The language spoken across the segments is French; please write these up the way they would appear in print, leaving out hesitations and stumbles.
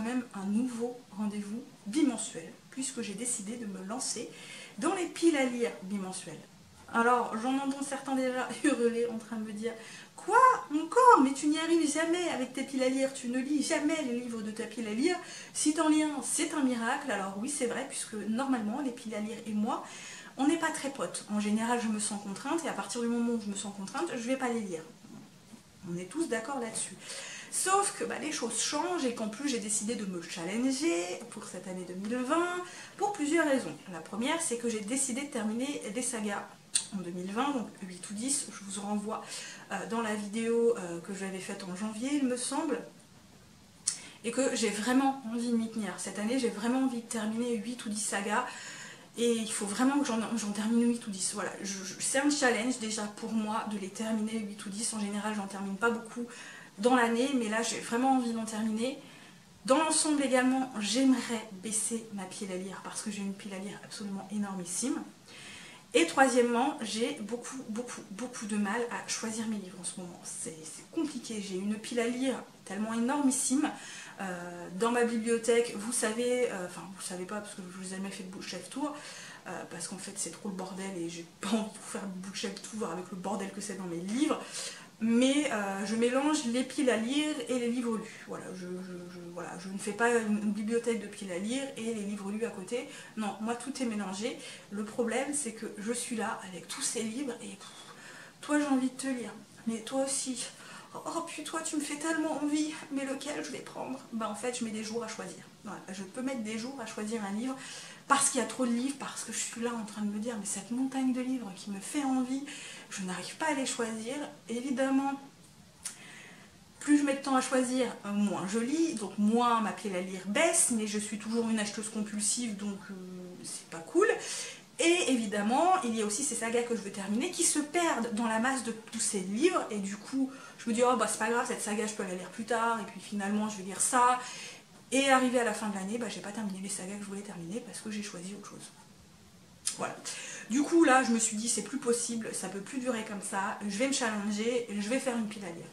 même un nouveau rendez-vous bimensuel, puisque j'ai décidé de me lancer dans les piles à lire bimensuelles. Alors, j'en entends certains déjà hurler en train de me dire « Quoi? Encore? Mais tu n'y arrives jamais avec tes piles à lire, tu ne lis jamais les livres de ta pile à lire. Si t'en lis un, c'est un miracle. » Alors oui, c'est vrai, puisque normalement, les piles à lire et moi, on n'est pas très potes. En général, je me sens contrainte, et à partir du moment où je me sens contrainte, je ne vais pas les lire. On est tous d'accord là-dessus. Sauf que les choses changent et qu'en plus j'ai décidé de me challenger pour cette année 2020 pour plusieurs raisons. La première, c'est que j'ai décidé de terminer des sagas en 2020, donc 8 ou 10, je vous renvoie dans la vidéo que j'avais faite en janvier, il me semble, et que j'ai vraiment envie de m'y tenir. Cette année, j'ai vraiment envie de terminer 8 ou 10 sagas, et il faut vraiment que j'en termine 8 ou 10. Voilà, c'est un challenge déjà pour moi de les terminer 8 ou 10. En général, j'en termine pas beaucoup dans l'année, mais là, j'ai vraiment envie d'en terminer. Dans l'ensemble également, j'aimerais baisser ma pile à lire parce que j'ai une pile à lire absolument énormissime. Et troisièmement, j'ai beaucoup de mal à choisir mes livres en ce moment. C'est compliqué, j'ai une pile à lire tellement énormissime. Dans ma bibliothèque, vous savez, enfin vous savez pas parce que je vous ai jamais fait de bookshelf tour, parce qu'en fait c'est trop le bordel et j'ai pas envie de faire de bookshelf tour avec le bordel que c'est dans mes livres. Mais je mélange les piles à lire et les livres lus. Voilà, je ne fais pas une bibliothèque de piles à lire et les livres lus à côté. Non, moi tout est mélangé. Le problème c'est que je suis là avec tous ces livres et toi j'ai envie de te lire, mais toi aussi. Oh puis toi tu me fais tellement envie, mais lequel je vais prendre? En fait je mets des jours à choisir. Voilà, je peux mettre des jours à choisir un livre parce qu'il y a trop de livres, parce que je suis là en train de me dire mais cette montagne de livres qui me fait envie, je n'arrive pas à les choisir. Évidemment, plus je mets de temps à choisir, moins je lis, donc moins ma pile à lire baisse, mais je suis toujours une acheteuse compulsive, donc c'est pas cool. Et évidemment, il y a aussi ces sagas que je veux terminer qui se perdent dans la masse de tous ces livres, et du coup, je me dis, oh c'est pas grave, cette saga, je peux la lire plus tard, et puis finalement, je vais lire ça. Et arrivé à la fin de l'année, j'ai pas terminé les sagas que je voulais terminer parce que j'ai choisi autre chose. Voilà. Du coup, là, je me suis dit, c'est plus possible, ça peut plus durer comme ça, je vais me challenger, je vais faire une pile à lire.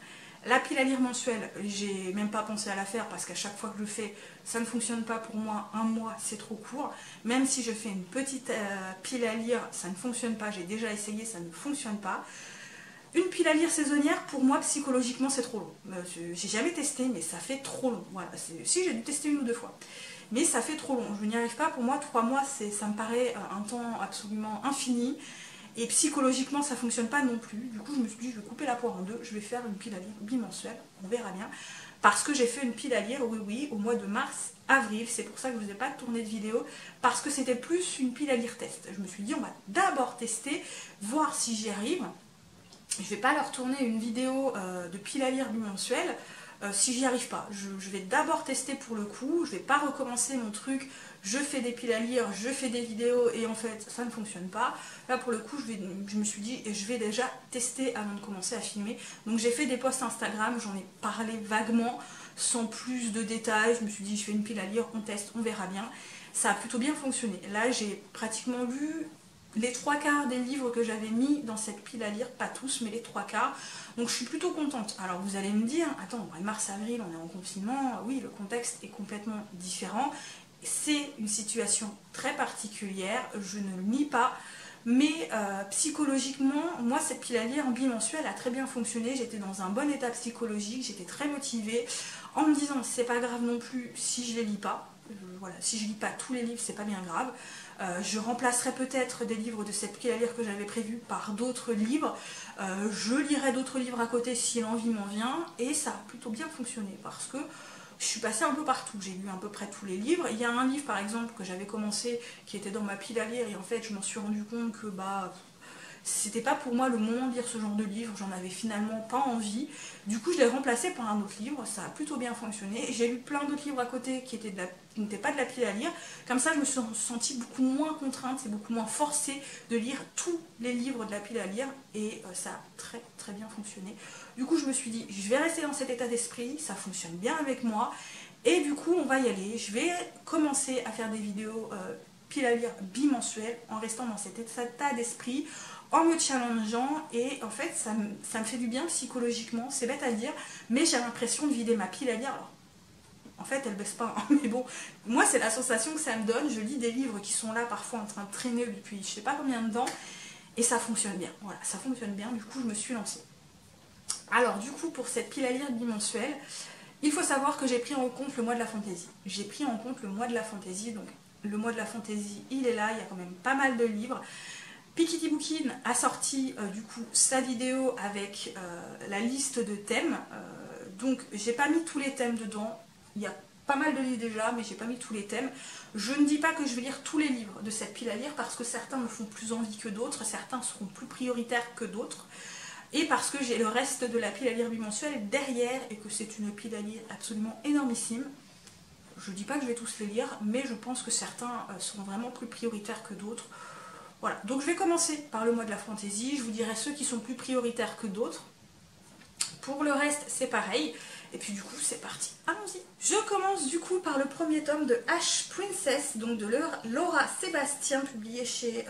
La pile à lire mensuelle, j'ai même pas pensé à la faire parce qu'à chaque fois que je le fais, ça ne fonctionne pas pour moi. Un mois, c'est trop court. Même si je fais une petite pile à lire, ça ne fonctionne pas. J'ai déjà essayé, ça ne fonctionne pas. Une pile à lire saisonnière, pour moi, psychologiquement, c'est trop long. J'ai jamais testé, mais ça fait trop long. Voilà. Si, j'ai dû tester 1 ou 2 fois. Mais ça fait trop long. Je n'y arrive pas. Pour moi, 3 mois, ça me paraît un temps absolument infini. Et psychologiquement, ça ne fonctionne pas non plus. Du coup, je me suis dit, je vais couper la poire en deux. Je vais faire une pile à lire bimensuelle. On verra bien. Parce que j'ai fait une pile à lire, oui, au mois de mars-avril. C'est pour ça que je ne vous ai pas tourné de vidéo. Parce que c'était plus une pile à lire test. Je me suis dit, on va d'abord tester, voir si j'y arrive. Je ne vais pas leur tourner une vidéo de pile à lire bimensuelle si j'y arrive pas. Je vais d'abord tester pour le coup. Je ne vais pas recommencer mon truc. Je fais des piles à lire, je fais des vidéos et en fait ça ne fonctionne pas. Là pour le coup je me suis dit je vais déjà tester avant de commencer à filmer. Donc j'ai fait des posts Instagram, j'en ai parlé vaguement sans plus de détails. Je me suis dit je fais une pile à lire, on teste, on verra bien. Ça a plutôt bien fonctionné. Là j'ai pratiquement lu les 3/4 des livres que j'avais mis dans cette pile à lire, pas tous mais les 3/4. Donc je suis plutôt contente. Alors vous allez me dire, attends, mars-avril on est en confinement, oui le contexte est complètement différent. C'est une situation très particulière, je ne le nie pas, mais psychologiquement, moi cette pile à lire en bimensuel a très bien fonctionné, j'étais dans un bon état psychologique, j'étais très motivée, en me disant c'est pas grave non plus si je les lis pas, voilà, si je lis pas tous les livres c'est pas bien grave, je remplacerai peut-être des livres de cette pile à lire que j'avais prévu par d'autres livres, je lirai d'autres livres à côté si l'envie m'en vient, et ça a plutôt bien fonctionné parce que je suis passée un peu partout, j'ai lu à peu près tous les livres. Il y a un livre par exemple que j'avais commencé qui était dans ma pile à lire et en fait je m'en suis rendu compte que c'était pas pour moi le moment de lire ce genre de livre, j'en avais finalement pas envie. Du coup je l'ai remplacé par un autre livre, ça a plutôt bien fonctionné. J'ai lu plein d'autres livres à côté qui n'étaient pas de la pile à lire. Comme ça je me suis sentie beaucoup moins contrainte, c'est beaucoup moins forcée de lire tous les livres de la pile à lire et ça a très bien fonctionné. Du coup je me suis dit je vais rester dans cet état d'esprit, ça fonctionne bien avec moi et du coup on va y aller. Je vais commencer à faire des vidéos pile à lire bimensuelles en restant dans cet état d'esprit, en me challengeant et en fait ça me fait du bien psychologiquement, c'est bête à dire mais j'ai l'impression de vider ma pile à lire. Alors, En fait, elle baisse pas, hein. Mais bon, moi c'est la sensation que ça me donne. Je lis des livres qui sont là parfois en train de traîner depuis je sais pas combien de temps, et ça fonctionne bien. Voilà, ça fonctionne bien, du coup je me suis lancée. Alors du coup, pour cette pile à lire bimensuelle, il faut savoir que j'ai pris en compte le mois de la fantaisie. J'ai pris en compte le mois de la fantaisie, donc le mois de la fantaisie, il est là, il y a quand même pas mal de livres. Piketty Bookin a sorti du coup sa vidéo avec la liste de thèmes. Donc j'ai pas mis tous les thèmes dedans. Il y a pas mal de livres déjà, mais j'ai pas mis tous les thèmes. Je ne dis pas que je vais lire tous les livres de cette pile à lire parce que certains me font plus envie que d'autres, certains seront plus prioritaires que d'autres. Et parce que j'ai le reste de la pile à lire bimensuelle derrière et que c'est une pile à lire absolument énormissime. Je ne dis pas que je vais tous les lire, mais je pense que certains seront vraiment plus prioritaires que d'autres. Voilà, donc je vais commencer par le mois de la fantaisie, je vous dirai ceux qui sont plus prioritaires que d'autres. Pour le reste, c'est pareil. Et puis du coup, c'est parti, allons-y. Je commence du coup par le premier tome de Ash Princess, donc de Laura Sébastien, publié chez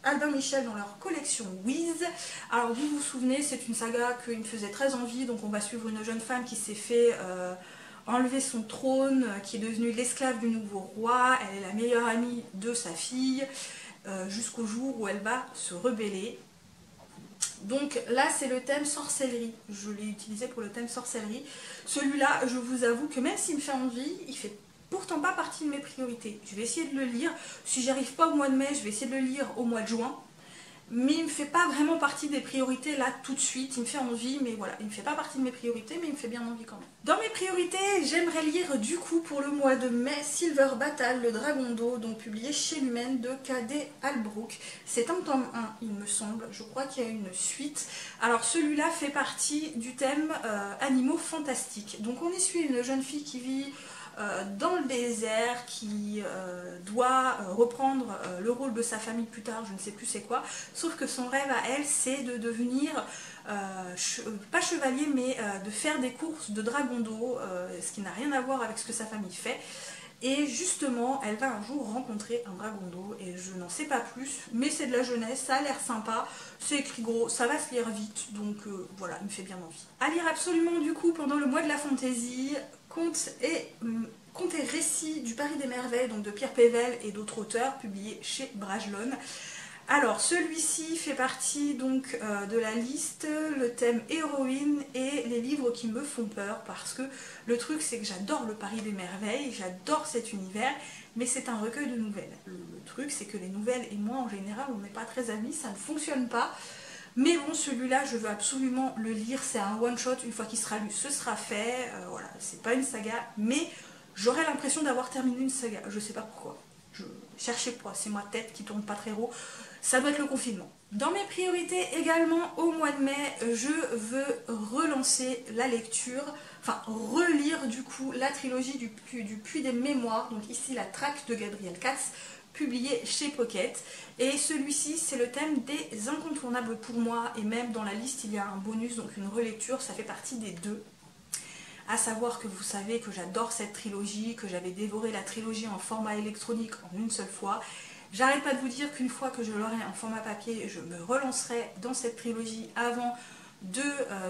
Albin Michel dans leur collection Wiz. Alors vous vous souvenez, c'est une saga qui me faisait très envie, donc on va suivre une jeune femme qui s'est fait enlever son trône, qui est devenue l'esclave du nouveau roi. Elle est la meilleure amie de sa fille, jusqu'au jour où elle va se rebeller. Donc là c'est le thème sorcellerie, je l'ai utilisé pour le thème sorcellerie. Celui-là, je vous avoue que même s'il me fait envie, il fait pourtant pas partie de mes priorités. Je vais essayer de le lire, si j'arrive pas au mois de mai, je vais essayer de le lire au mois de juin. Mais il me fait pas vraiment partie des priorités là tout de suite, il me fait envie, mais voilà, il me fait pas partie de mes priorités, mais il me fait bien envie quand même. Dans mes priorités, j'aimerais lire du coup pour le mois de mai Silver Battle, le Dragon d'eau, donc publié chez Lumen de K.D. Albrook. C'est un tome 1, il me semble, je crois qu'il y a une suite. Alors celui-là fait partie du thème animaux fantastiques. Donc on y suit une jeune fille qui vit dans le désert, qui doit reprendre le rôle de sa famille plus tard, je ne sais plus c'est quoi, sauf que son rêve à elle c'est de devenir, pas chevalier, mais de faire des courses de dragon d'eau, ce qui n'a rien à voir avec ce que sa famille fait. Et justement, elle va un jour rencontrer un dragon d'eau, et je n'en sais pas plus, mais c'est de la jeunesse, ça a l'air sympa, c'est écrit gros, ça va se lire vite, donc voilà, il me fait bien envie. À lire absolument du coup pendant le mois de la fantaisie, Contes et récits du Paris des Merveilles, donc de Pierre Pével et d'autres auteurs, publiés chez Bragelonne. Alors celui-ci fait partie donc de la liste, le thème héroïne et les livres qui me font peur, parce que le truc c'est que j'adore le Paris des Merveilles, j'adore cet univers, mais c'est un recueil de nouvelles. Le truc c'est que les nouvelles et moi en général on n'est pas très amis, ça ne fonctionne pas. Mais bon, celui-là, je veux absolument le lire, c'est un one-shot, une fois qu'il sera lu, ce sera fait, voilà, c'est pas une saga, mais j'aurais l'impression d'avoir terminé une saga, je sais pas pourquoi. Je cherchais pas, c'est ma tête qui tourne pas très haut, ça doit être le confinement. Dans mes priorités également, au mois de mai, je veux relancer la lecture, enfin relire du coup la trilogie du Puits des Mémoires, donc ici la traque de Gabriel Katz, publié chez Pocket, et celui-ci c'est le thème des incontournables pour moi, et même dans la liste il y a un bonus, donc une relecture, ça fait partie des deux. À savoir que vous savez que j'adore cette trilogie, que j'avais dévoré la trilogie en format électronique en une seule fois. J'arrête pas de vous dire qu'une fois que je l'aurai en format papier, je me relancerai dans cette trilogie avant de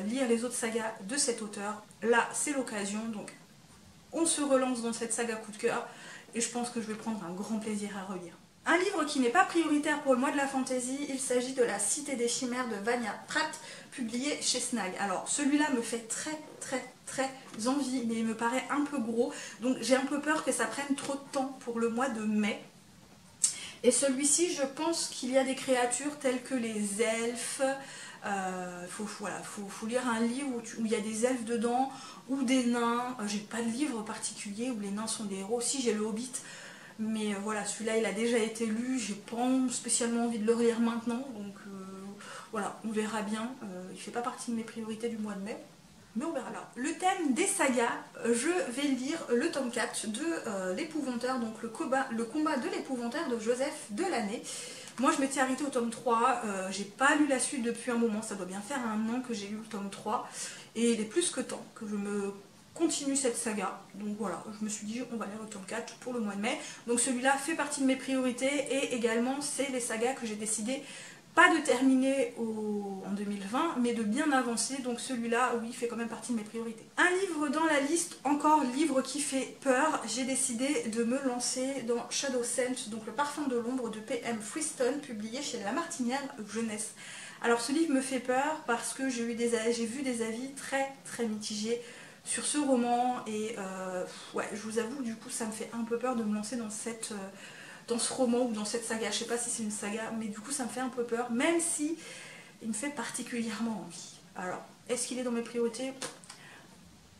lire les autres sagas de cet auteur. Là c'est l'occasion, donc on se relance dans cette saga coup de cœur. Et je pense que je vais prendre un grand plaisir à relire. Un livre qui n'est pas prioritaire pour le mois de la fantaisie, il s'agit de La Cité des Chimères de Vania Pratt, publié chez Snag. Alors celui-là me fait très envie, mais il me paraît un peu gros, donc j'ai un peu peur que ça prenne trop de temps pour le mois de mai. Et celui-ci, je pense qu'il y a des créatures telles que les elfes. Faut lire un livre où il y a des elfes dedans, ou des nains. J'ai pas de livre particulier où les nains sont des héros. Si, j'ai le Hobbit, mais voilà, celui-là il a déjà été lu, j'ai pas spécialement envie de le relire maintenant, donc voilà, on verra bien. Il fait pas partie de mes priorités du mois de mai, mais on verra. Alors, le thème des sagas, je vais lire le tome 4 de l'épouvanteur, donc le combat de l'épouvanteur de Joseph Delaney. Moi je m'étais arrêtée au tome 3, j'ai pas lu la suite depuis un moment, ça doit bien faire un an que j'ai lu le tome 3, et il est plus que temps que je me continue cette saga, donc voilà, je me suis dit on va lire le tome 4 pour le mois de mai, donc celui-là fait partie de mes priorités, et également c'est les sagas que j'ai décidé pas de terminer en 2020, mais de bien avancer. Donc celui-là, oui, fait quand même partie de mes priorités. Un livre dans la liste, encore livre qui fait peur. J'ai décidé de me lancer dans Shadow Scent, donc le parfum de l'ombre de P.M. Friston, publié chez La Martinière Jeunesse. Alors ce livre me fait peur parce que j'ai vu des avis très mitigés sur ce roman et ouais, je vous avoue, du coup ça me fait un peu peur de me lancer dans ce roman ou dans cette saga. Je sais pas si c'est une saga, mais du coup ça me fait un peu peur, même si il me fait particulièrement envie. Alors, est-ce qu'il est dans mes priorités?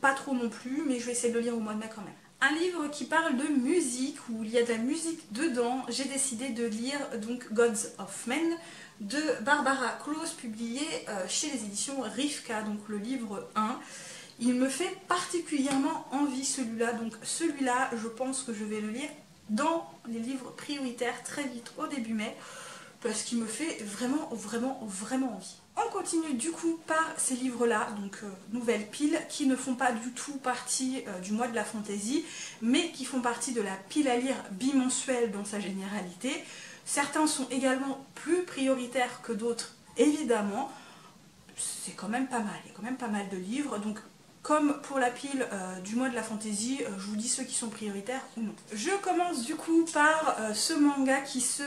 Pas trop non plus, mais je vais essayer de le lire au mois de mai quand même. Un livre qui parle de musique, où il y a de la musique dedans, j'ai décidé de lire donc Gods of Men de Barbara Close, publié chez les éditions Rivka, donc le livre 1. Il me fait particulièrement envie celui-là, donc celui-là je pense que je vais le lire dans les livres prioritaires très vite au début mai, parce qu'il me fait vraiment envie. On continue du coup par ces livres-là, donc nouvelles piles, qui ne font pas du tout partie du mois de la fantaisie, mais qui font partie de la pile à lire bimensuelle dans sa généralité. Certains sont également plus prioritaires que d'autres, évidemment. C'est quand même pas mal, il y a quand même pas mal de livres, donc comme pour la pile du mois de la fantaisie, je vous dis ceux qui sont prioritaires ou non. Je commence du coup par ce manga qui se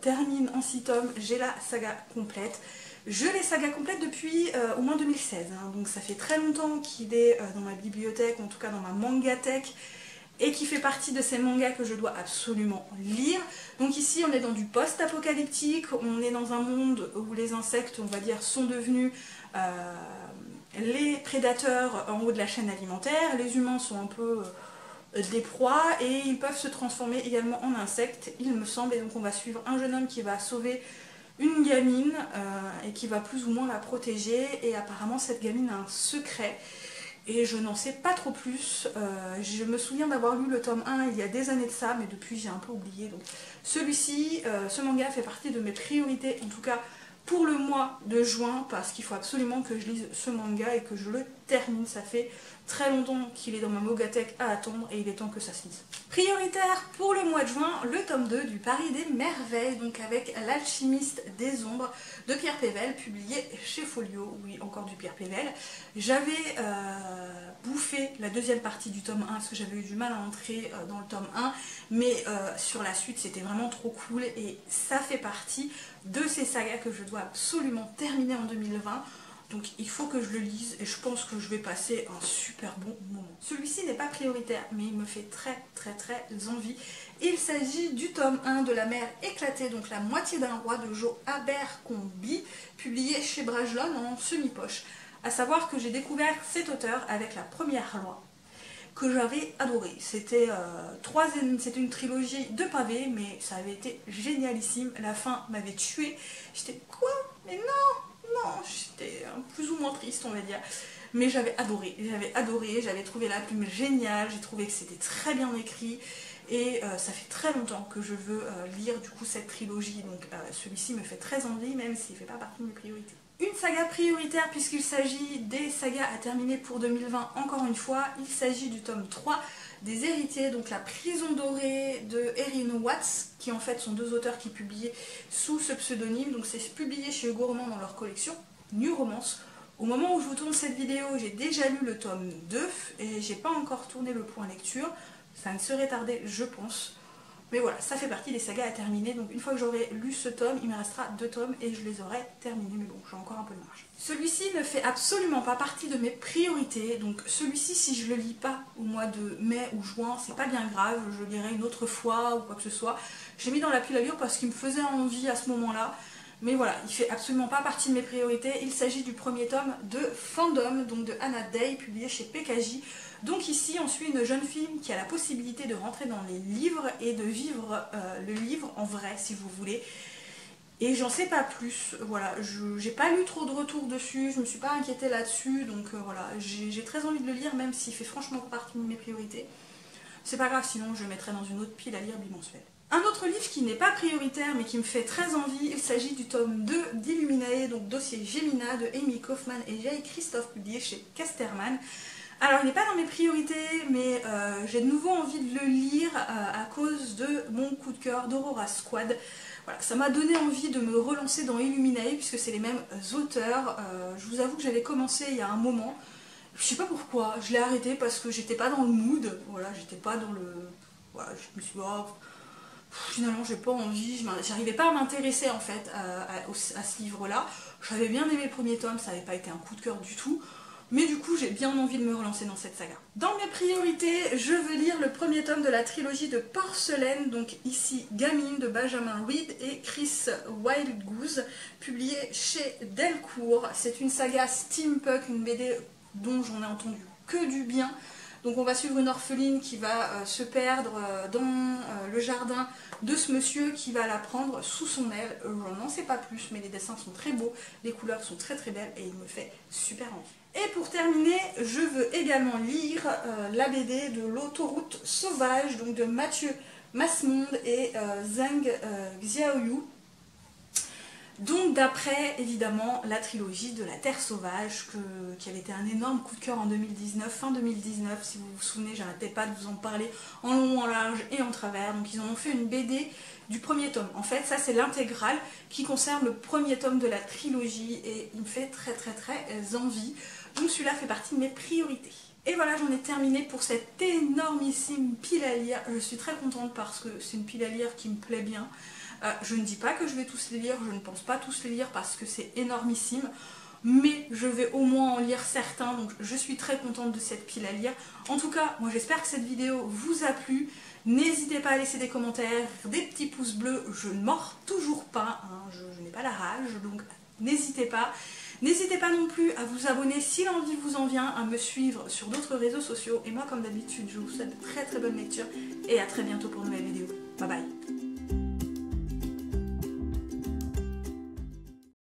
termine en 6 tomes. J'ai la saga complète. Je l'ai saga complète depuis au moins 2016, hein, donc ça fait très longtemps qu'il est dans ma bibliothèque, en tout cas dans ma mangathèque, et qui fait partie de ces mangas que je dois absolument lire. Donc ici on est dans du post-apocalyptique, on est dans un monde où les insectes, on va dire, sont devenus les prédateurs en haut de la chaîne alimentaire, les humains sont un peu des proies et ils peuvent se transformer également en insectes, il me semble, et donc on va suivre un jeune homme qui va sauver une gamine et qui va plus ou moins la protéger, et apparemment cette gamine a un secret et je n'en sais pas trop plus. Je me souviens d'avoir lu le tome 1 il y a des années de ça, mais depuis j'ai un peu oublié. Donc celui-ci, ce manga fait partie de mes priorités, en tout cas pour le mois de juin, parce qu'il faut absolument que je lise ce manga et que je le termine. Ça fait très longtemps qu'il est dans ma mangathèque à attendre et il est temps que ça se lise. Prioritaire pour le mois de juin, le tome 2 du Paris des Merveilles, donc avec L'Alchimiste des Ombres de Pierre Pével, publié chez Folio. Oui, encore du Pierre Pével. J'avais bouffé la deuxième partie du tome 1 parce que j'avais eu du mal à entrer dans le tome 1, mais sur la suite c'était vraiment trop cool et ça fait partie de ces sagas que je dois absolument terminer en 2020. Donc il faut que je le lise et je pense que je vais passer un super bon moment. Celui-ci n'est pas prioritaire, mais il me fait très envie. Il s'agit du tome 1 de La Mer éclatée, donc La moitié d'un roi de Jo Abercrombie, publié chez Brajlon en semi-poche. A savoir que j'ai découvert cet auteur avec La Première Loi, que j'avais adoré. C'était une trilogie de pavés, mais ça avait été génialissime. La fin m'avait tuée. J'étais quoi? Mais non, j'étais plus ou moins triste, on va dire. Mais j'avais adoré, j'avais trouvé la plume géniale, j'ai trouvé que c'était très bien écrit. Et ça fait très longtemps que je veux lire du coup cette trilogie, donc celui-ci me fait très envie, même s'il ne fait pas partie de mes priorités. Une saga prioritaire puisqu'il s'agit des sagas à terminer pour 2020, encore une fois, il s'agit du tome 3 des Héritiers, donc La Prison Dorée de Erin Watts, qui en fait sont deux auteurs qui publiaient sous ce pseudonyme, donc c'est publié chez Gourmand dans leur collection New Romance. Au moment où je vous tourne cette vidéo, j'ai déjà lu le tome 2 et j'ai pas encore tourné le point lecture, ça ne serait tardé je pense. Mais voilà, ça fait partie des sagas à terminer, donc une fois que j'aurai lu ce tome, il me restera 2 tomes et je les aurai terminés, mais bon, j'ai encore un peu de marge. Celui-ci ne fait absolument pas partie de mes priorités, donc celui-ci, si je le lis pas au mois de mai ou juin, c'est pas bien grave, je le lirai une autre fois ou quoi que ce soit. Je l'ai mis dans la pile à lire parce qu'il me faisait envie à ce moment-là, mais voilà, il fait absolument pas partie de mes priorités. Il s'agit du premier tome de Fandom, donc de Anna Day, publié chez PKJ. Donc ici, on suit une jeune fille qui a la possibilité de rentrer dans les livres et de vivre le livre en vrai, si vous voulez. Et j'en sais pas plus, voilà, j'ai pas lu trop de retours dessus, je me suis pas inquiétée là-dessus, donc voilà, j'ai très envie de le lire, même s'il fait franchement pas partie de mes priorités. C'est pas grave, sinon je le mettrai dans une autre pile à lire bimensuelle. Un autre livre qui n'est pas prioritaire mais qui me fait très envie, il s'agit du tome 2 d'Illuminae, donc dossier Gemina de Amy Kaufman et Jay Christophe, publié chez Casterman. Alors il n'est pas dans mes priorités, mais j'ai de nouveau envie de le lire à cause de mon coup de cœur d'Aurora Squad. Voilà, ça m'a donné envie de me relancer dans Illuminae puisque c'est les mêmes auteurs. Je vous avoue que j'avais commencé il y a un moment. Je sais pas pourquoi, je l'ai arrêté parce que j'étais pas dans le mood. Voilà, j'étais pas dans le... Voilà, je me suis dit, oh, finalement j'ai pas envie, j'arrivais pas à m'intéresser en fait à ce livre-là. J'avais bien aimé le premier tome, ça n'avait pas été un coup de cœur du tout. Mais du coup, j'ai bien envie de me relancer dans cette saga. Dans mes priorités, je veux lire le premier tome de la trilogie de Porcelaine, donc ici Gamine de Benjamin Reed et Chris Wildgoose, publié chez Delcourt. C'est une saga steampunk, une BD dont j'en ai entendu que du bien. Donc on va suivre une orpheline qui va se perdre dans le jardin de ce monsieur qui va la prendre sous son aile. J'en n'en sais pas plus, mais les dessins sont très beaux, les couleurs sont très très belles et il me fait super envie. Et pour terminer, je veux également lire la BD de l'autoroute sauvage, donc de Mathieu Masmonde et Zheng Xiaoyu. Donc d'après évidemment la trilogie de la Terre sauvage qui avait été un énorme coup de cœur en 2019, fin 2019, si vous vous souvenez, j'arrêtais pas de vous en parler en long, en large et en travers. Donc ils en ont fait une BD du premier tome. En fait ça c'est l'intégrale qui concerne le premier tome de la trilogie et il me fait très envie. Donc celui-là fait partie de mes priorités. Et voilà, j'en ai terminé pour cette énormissime pile à lire. Je suis très contente parce que c'est une pile à lire qui me plaît bien. Je ne dis pas que je vais tous les lire, je ne pense pas tous les lire parce que c'est énormissime, mais je vais au moins en lire certains, donc je suis très contente de cette pile à lire. En tout cas, moi j'espère que cette vidéo vous a plu. N'hésitez pas à laisser des commentaires, des petits pouces bleus, je ne mords toujours pas, hein, je n'ai pas la rage, donc n'hésitez pas. N'hésitez pas non plus à vous abonner si l'envie vous en vient, à me suivre sur d'autres réseaux sociaux. Et moi comme d'habitude, je vous souhaite de très bonnes lectures et à très bientôt pour une nouvelle vidéo.